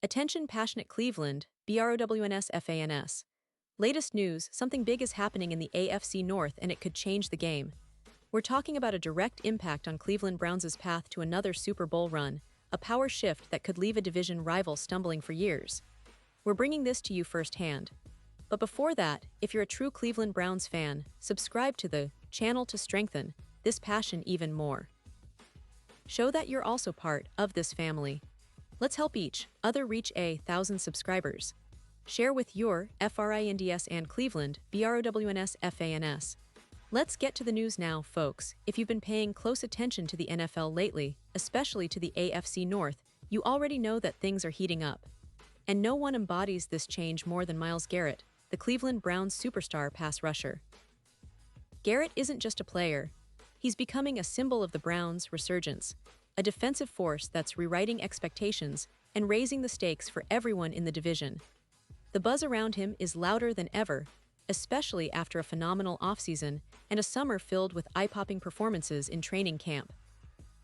Attention passionate Cleveland, BROWNS. Latest news, something big is happening in the AFC North and it could change the game. We're talking about a direct impact on Cleveland Browns' path to another Super Bowl run, a power shift that could leave a division rival stumbling for years. We're bringing this to you firsthand. But before that, if you're a true Cleveland Browns fan, subscribe to the channel to strengthen this passion even more. Show that you're also part of this family. Let's help each other reach 1,000 subscribers. Share with your FRINDS and Cleveland, BROWNS. Let's get to the news now, folks. If you've been paying close attention to the NFL lately, especially to the AFC North, you already know that things are heating up. And no one embodies this change more than Myles Garrett, the Cleveland Browns superstar pass rusher. Garrett isn't just a player. He's becoming a symbol of the Browns' resurgence, a defensive force that's rewriting expectations and raising the stakes for everyone in the division. The buzz around him is louder than ever, especially after a phenomenal offseason and a summer filled with eye-popping performances in training camp.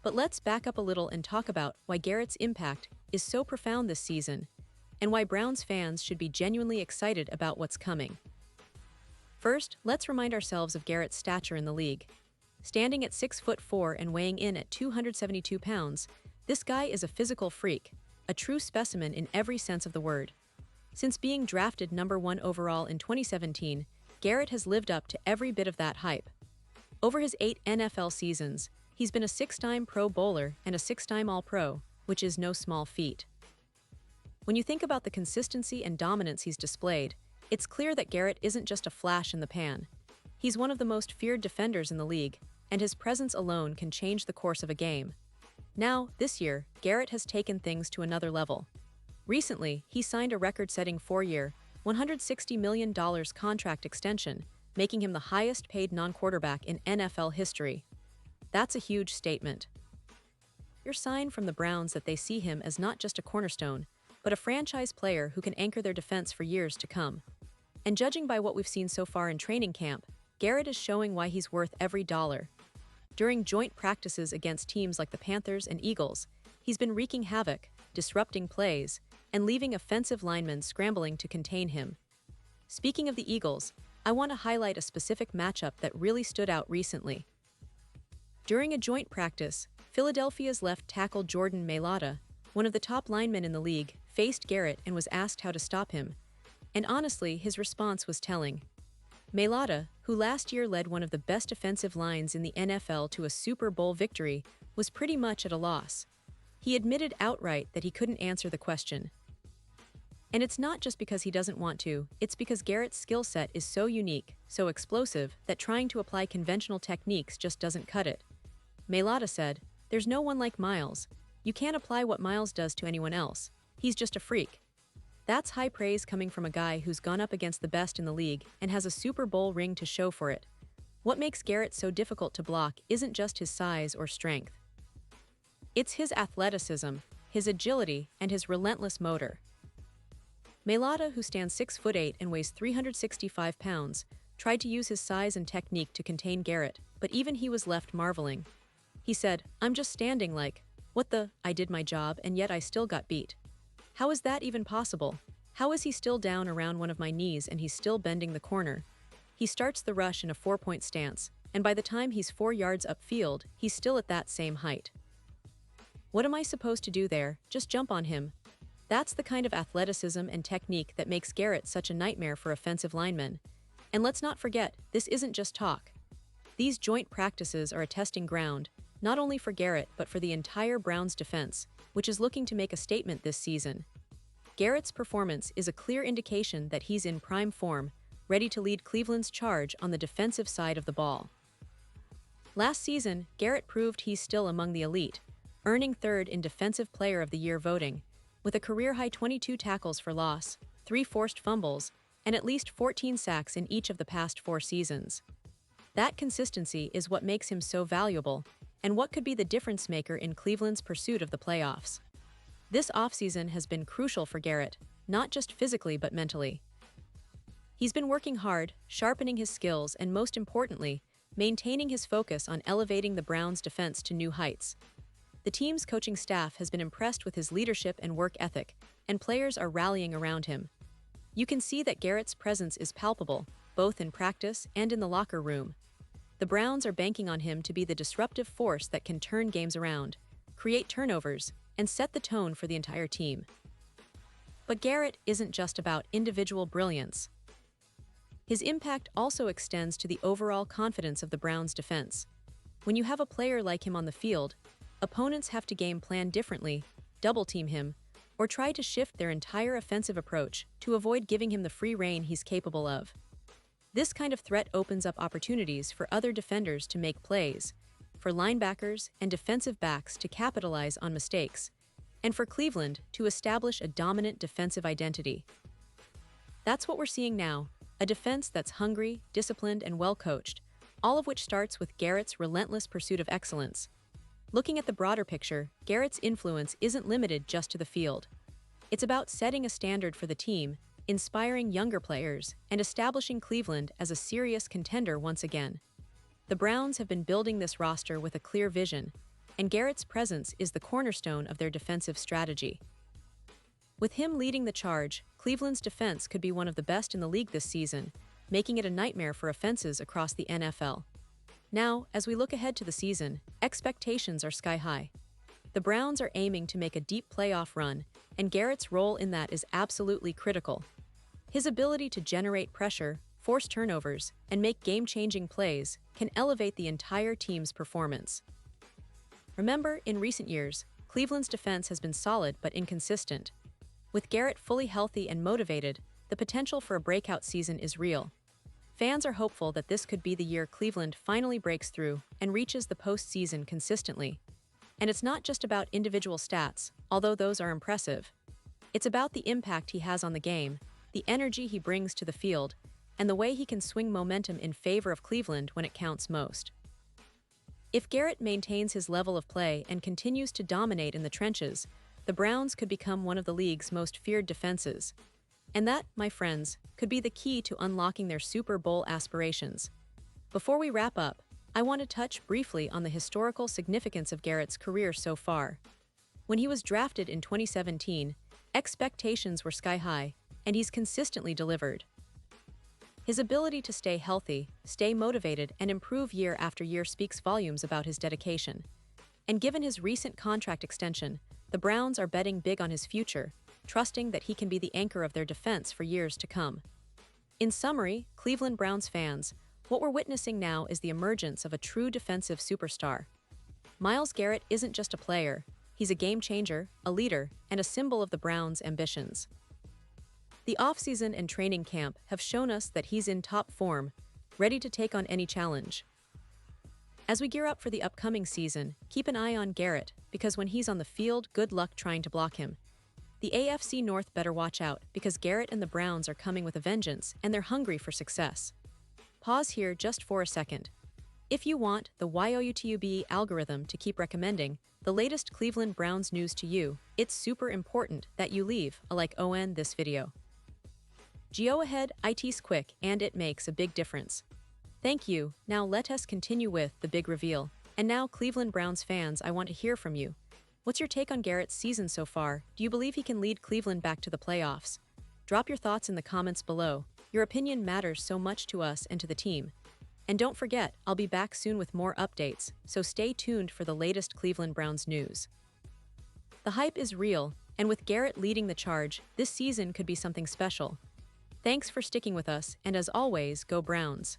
But let's back up a little and talk about why Garrett's impact is so profound this season, and why Browns fans should be genuinely excited about what's coming. First, let's remind ourselves of Garrett's stature in the league. Standing at 6'4" and weighing in at 272 pounds, this guy is a physical freak, a true specimen in every sense of the word. Since being drafted #1 overall in 2017, Garrett has lived up to every bit of that hype. Over his 8 NFL seasons, he's been a 6-time Pro Bowler and a 6-time All-Pro, which is no small feat. When you think about the consistency and dominance he's displayed, it's clear that Garrett isn't just a flash in the pan. He's one of the most feared defenders in the league, and his presence alone can change the course of a game. Now, this year, Garrett has taken things to another level. Recently, he signed a record-setting 4-year, $160 million contract extension, making him the highest-paid non-quarterback in NFL history. That's a huge statement. Your sign from the Browns that they see him as not just a cornerstone, but a franchise player who can anchor their defense for years to come. And judging by what we've seen so far in training camp, Garrett is showing why he's worth every dollar. During joint practices against teams like the Panthers and Eagles, he's been wreaking havoc, disrupting plays, and leaving offensive linemen scrambling to contain him. Speaking of the Eagles, I want to highlight a specific matchup that really stood out recently. During a joint practice, Philadelphia's left tackle Jordan Mailata, one of the top linemen in the league, faced Garrett and was asked how to stop him. And honestly, his response was telling. Mailata, who last year led one of the best defensive lines in the NFL to a Super Bowl victory, was pretty much at a loss. He admitted outright that he couldn't answer the question. And it's not just because he doesn't want to, it's because Garrett's skill set is so unique, so explosive, that trying to apply conventional techniques just doesn't cut it. Mailata said, "There's no one like Myles. You can't apply what Myles does to anyone else. He's just a freak." That's high praise coming from a guy who's gone up against the best in the league and has a Super Bowl ring to show for it. What makes Garrett so difficult to block isn't just his size or strength. It's his athleticism, his agility, and his relentless motor. Mailata, who stands 6'8" and weighs 365 pounds, tried to use his size and technique to contain Garrett, but even he was left marveling. He said, "I'm just standing like, what the, I did my job and yet I still got beat. How is that even possible? How is he still down around one of my knees and he's still bending the corner? He starts the rush in a 4-point stance, and by the time he's 4 yards upfield, he's still at that same height. What am I supposed to do there? Just jump on him?" That's the kind of athleticism and technique that makes Garrett such a nightmare for offensive linemen. And let's not forget, this isn't just talk. These joint practices are a testing ground, not only for Garrett but for the entire Browns defense, which is looking to make a statement this season. Garrett's performance is a clear indication that he's in prime form, ready to lead Cleveland's charge on the defensive side of the ball. Last season, Garrett proved he's still among the elite, earning 3rd in Defensive Player of the Year voting, with a career-high 22 tackles for loss, 3 forced fumbles, and at least 14 sacks in each of the past 4 seasons. That consistency is what makes him so valuable, and what could be the difference maker in Cleveland's pursuit of the playoffs. This offseason has been crucial for Garrett, not just physically but mentally. He's been working hard, sharpening his skills, and most importantly, maintaining his focus on elevating the Browns' defense to new heights. The team's coaching staff has been impressed with his leadership and work ethic, and players are rallying around him. You can see that Garrett's presence is palpable, both in practice and in the locker room. The Browns are banking on him to be the disruptive force that can turn games around, create turnovers, and set the tone for the entire team. But Garrett isn't just about individual brilliance. His impact also extends to the overall confidence of the Browns' defense. When you have a player like him on the field, opponents have to game plan differently, double-team him, or try to shift their entire offensive approach to avoid giving him the free rein he's capable of. This kind of threat opens up opportunities for other defenders to make plays, for linebackers and defensive backs to capitalize on mistakes, and for Cleveland to establish a dominant defensive identity. That's what we're seeing now, a defense that's hungry, disciplined, and well-coached, all of which starts with Garrett's relentless pursuit of excellence. Looking at the broader picture, Garrett's influence isn't limited just to the field. It's about setting a standard for the team, inspiring younger players, and establishing Cleveland as a serious contender once again. The Browns have been building this roster with a clear vision, and Garrett's presence is the cornerstone of their defensive strategy. With him leading the charge, Cleveland's defense could be one of the best in the league this season, making it a nightmare for offenses across the NFL. Now, as we look ahead to the season, expectations are sky high. The Browns are aiming to make a deep playoff run, and Garrett's role in that is absolutely critical. His ability to generate pressure, force turnovers, and make game-changing plays can elevate the entire team's performance. Remember, in recent years, Cleveland's defense has been solid but inconsistent. With Garrett fully healthy and motivated, the potential for a breakout season is real. Fans are hopeful that this could be the year Cleveland finally breaks through and reaches the postseason consistently. And it's not just about individual stats, although those are impressive. It's about the impact he has on the game, the energy he brings to the field, and the way he can swing momentum in favor of Cleveland when it counts most. If Garrett maintains his level of play and continues to dominate in the trenches, the Browns could become one of the league's most feared defenses. And that, my friends, could be the key to unlocking their Super Bowl aspirations. Before we wrap up, I want to touch briefly on the historical significance of Garrett's career so far. When he was drafted in 2017, expectations were sky high, and he's consistently delivered. His ability to stay healthy, stay motivated, and improve year after year speaks volumes about his dedication. And given his recent contract extension, the Browns are betting big on his future, trusting that he can be the anchor of their defense for years to come. In summary, Cleveland Browns fans, what we're witnessing now is the emergence of a true defensive superstar. Myles Garrett isn't just a player, he's a game changer, a leader, and a symbol of the Browns' ambitions. The offseason and training camp have shown us that he's in top form, ready to take on any challenge. As we gear up for the upcoming season, keep an eye on Garrett, because when he's on the field, good luck trying to block him. The AFC North better watch out, because Garrett and the Browns are coming with a vengeance, and they're hungry for success. Pause here just for a second. If you want the YouTube algorithm to keep recommending the latest Cleveland Browns news to you, it's super important that you leave a like on this video. Go ahead, it's quick, and it makes a big difference. Thank you. Now let us continue with the big reveal. And now, Cleveland Browns fans, I want to hear from you. What's your take on Garrett's season so far? Do you believe he can lead Cleveland back to the playoffs? Drop your thoughts in the comments below. Your opinion matters so much to us and to the team. And don't forget, I'll be back soon with more updates, so stay tuned for the latest Cleveland Browns news. The hype is real, and with Garrett leading the charge, this season could be something special. Thanks for sticking with us, and as always, go Browns.